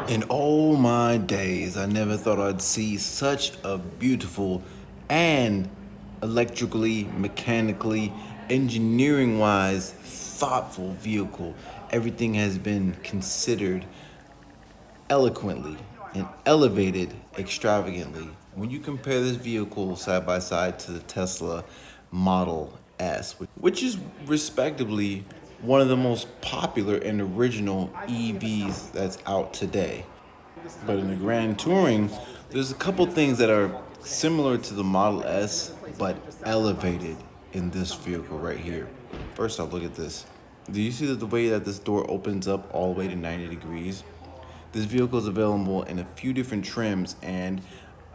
In all my days, I never thought I'd see such a beautiful and electrically, mechanically, engineering wise, thoughtful vehicle. Everything has been considered eloquently and elevated extravagantly. When you compare this vehicle side by side to the Tesla Model S, which is respectively one of the most popular and original EVs that's out today. But in the Grand Touring, there's a couple things that are similar to the Model S, but elevated in this vehicle right here. First off, look at this. Do you see that the way that this door opens up all the way to 90 degrees? This vehicle is available in a few different trims, and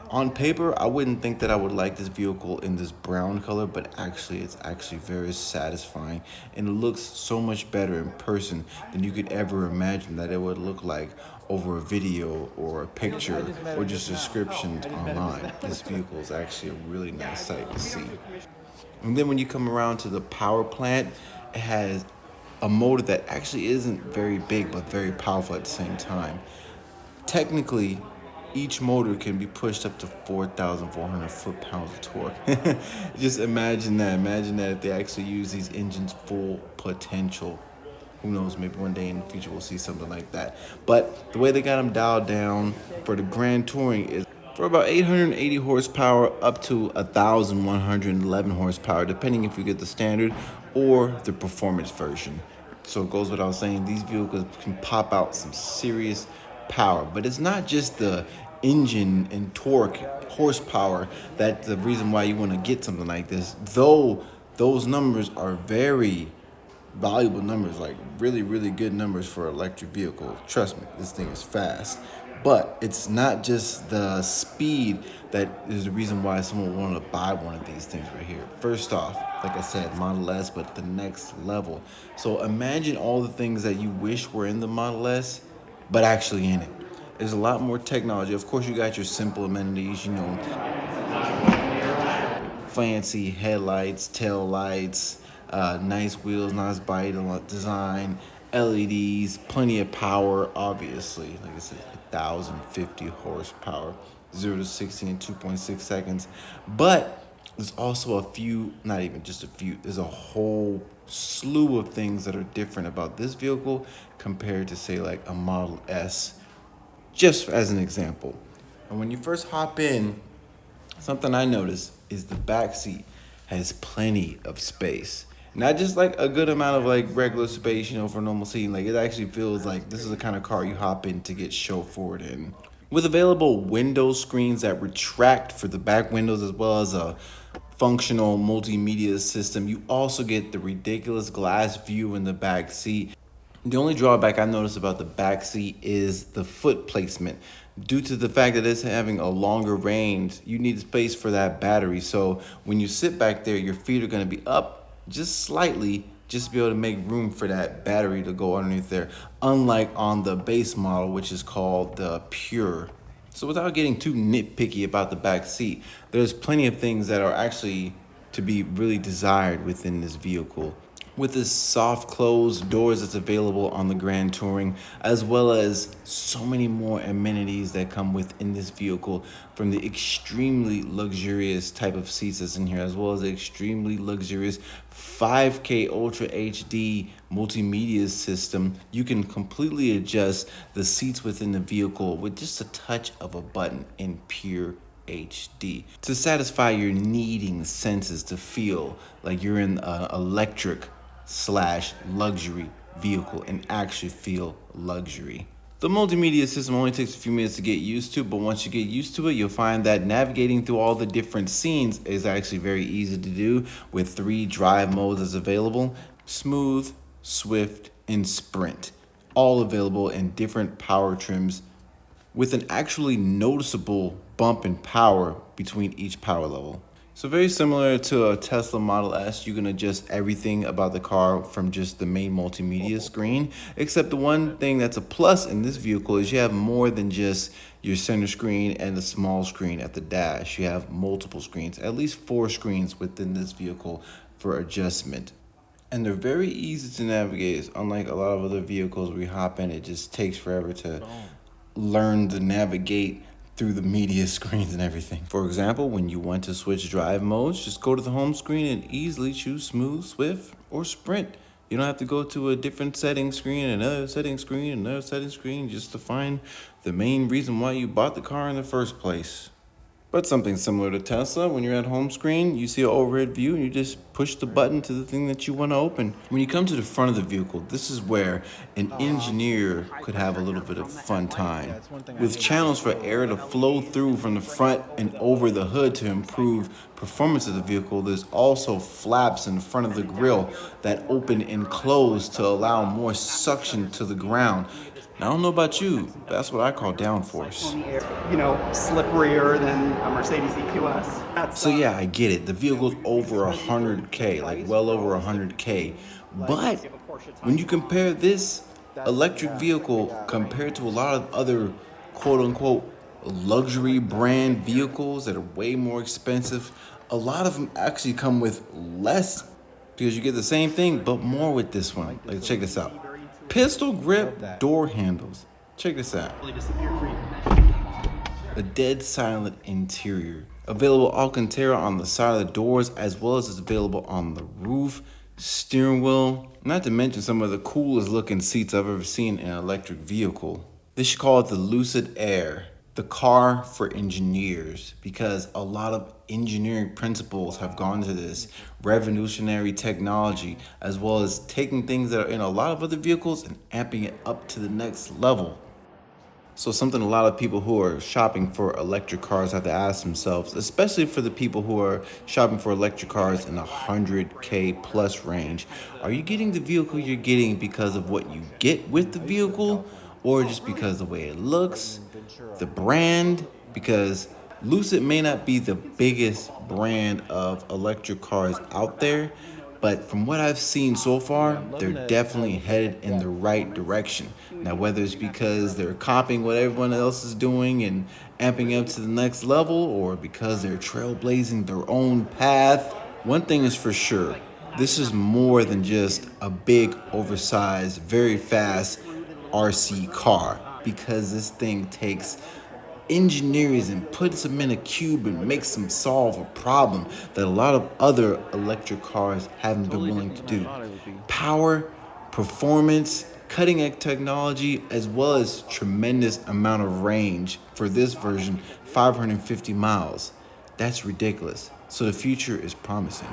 on paper, I wouldn't think that I would like this vehicle in this brown color, but actually, it's actually very satisfying, and it looks so much better in person than you could ever imagine that it would look like over a video or a picture or just descriptions online. This vehicle is actually a really nice sight to see. And then when you come around to the power plant, it has a motor that actually isn't very big but very powerful at the same time. Technically, each motor can be pushed up to 4,400 foot-pounds of torque. Just imagine that. Imagine that if they actually use these engines full potential. Who knows, maybe one day in the future we'll see something like that. But the way they got them dialed down for the Grand Touring is for about 880 horsepower up to 1,111 horsepower, depending if you get the standard or the performance version. So it goes without saying, these vehicles can pop out some serious power. But it's not just the engine and torque, horsepower, that's the reason why you want to get something like this. Though those numbers are very valuable numbers, like really, really good numbers for an electric vehicle. Trust me, this thing is fast. But it's not just the speed that is the reason why someone wanted to buy one of these things right here. First off, like I said, Model S, but the next level. So imagine all the things that you wish were in the Model S, but actually in it. There's a lot more technology. Of course, you got your simple amenities, fancy headlights, tail lights, nice wheels, nice body design, LEDs, plenty of power, obviously. Like I said, 1,050 horsepower, 0 to 60 in 2.6 seconds. But there's also a few, not even just a few, there's a whole slew of things that are different about this vehicle compared to, say, like a Model S, just as an example. And when you first hop in, something I noticed is the back seat has plenty of space. Not just like a good amount of like regular space, for normal seating. Like it actually feels like this is the kind of car you hop in to get chauffeured in. With available window screens that retract for the back windows as well as a functional multimedia system, you also get the ridiculous glass view in the back seat. The only drawback I noticed about the back seat is the foot placement. Due to the fact that it's having a longer range, you need space for that battery. So when you sit back there, your feet are going to be up just slightly, just to be able to make room for that battery to go underneath there. Unlike on the base model, which is called the Pure. So without getting too nitpicky about the back seat, there's plenty of things that are actually to be really desired within this vehicle. With the soft closed doors that's available on the Grand Touring, as well as so many more amenities that come within this vehicle, from the extremely luxurious type of seats that's in here, as well as the extremely luxurious 5K Ultra HD multimedia system. You can completely adjust the seats within the vehicle with just a touch of a button in pure HD to satisfy your needing senses to feel like you're in an electric slash luxury vehicle and actually feel luxury. The multimedia system only takes a few minutes to get used to, but once you get used to it, you'll find that navigating through all the different scenes is actually very easy to do with 3 drive modes as available: smooth, swift, and sprint. All available in different power trims with an actually noticeable bump in power between each power level. So very similar to a Tesla Model S, you can adjust everything about the car from just the main multimedia screen, except the one thing that's a plus in this vehicle is you have more than just your center screen and the small screen at the dash. You have multiple screens, at least 4 screens within this vehicle for adjustment. And they're very easy to navigate. Unlike a lot of other vehicles where you hop in, it just takes forever to learn to navigate through the media screens and everything. For example, when you want to switch drive modes, just go to the home screen and easily choose smooth, swift, or sprint. You don't have to go to a different setting screen, another setting screen, another setting screen, just to find the main reason why you bought the car in the first place. But something similar to Tesla, when you're at home screen, you see an overhead view and you just push the button to the thing that you want to open. When you come to the front of the vehicle, this is where an engineer could have a little bit of fun time. With channels for air to flow through from the front and over the hood to improve performance of the vehicle, there's also flaps in front of the grille that open and close to allow more suction to the ground. Now, I don't know about you, but that's what I call downforce. Slipperier than a Mercedes EQS. So yeah, I get it. The vehicle's over 100K, like well over 100K. But when you compare this electric vehicle compared to a lot of other quote unquote luxury brand vehicles that are way more expensive, a lot of them actually come with less because you get the same thing but more with this one. Like, check this out. Pistol grip door handles. Check this out. A dead silent interior. Available Alcantara on the side of the doors as well as it's available on the roof, steering wheel, not to mention some of the coolest looking seats I've ever seen in an electric vehicle. They should call it the Lucid Air, the car for engineers, because a lot of engineering principles have gone to this revolutionary technology, as well as taking things that are in a lot of other vehicles and amping it up to the next level. So something a lot of people who are shopping for electric cars have to ask themselves, especially for the people who are shopping for electric cars in the 100K plus range. Are you getting the vehicle you're getting because of what you get with the vehicle, or just because of the way it looks, the brand? Because Lucid may not be the biggest brand of electric cars out there, but from what I've seen so far, they're definitely headed in the right direction. Now, whether it's because they're copying what everyone else is doing and amping up to the next level, or because they're trailblazing their own path, one thing is for sure. This is more than just a big, oversized, very fast RC car, because this thing takes engineers and puts them in a cube and makes them solve a problem that a lot of other electric cars haven't been willing to do. Power, performance, cutting edge technology, as well as tremendous amount of range for this version, 550 miles. That's ridiculous. So the future is promising.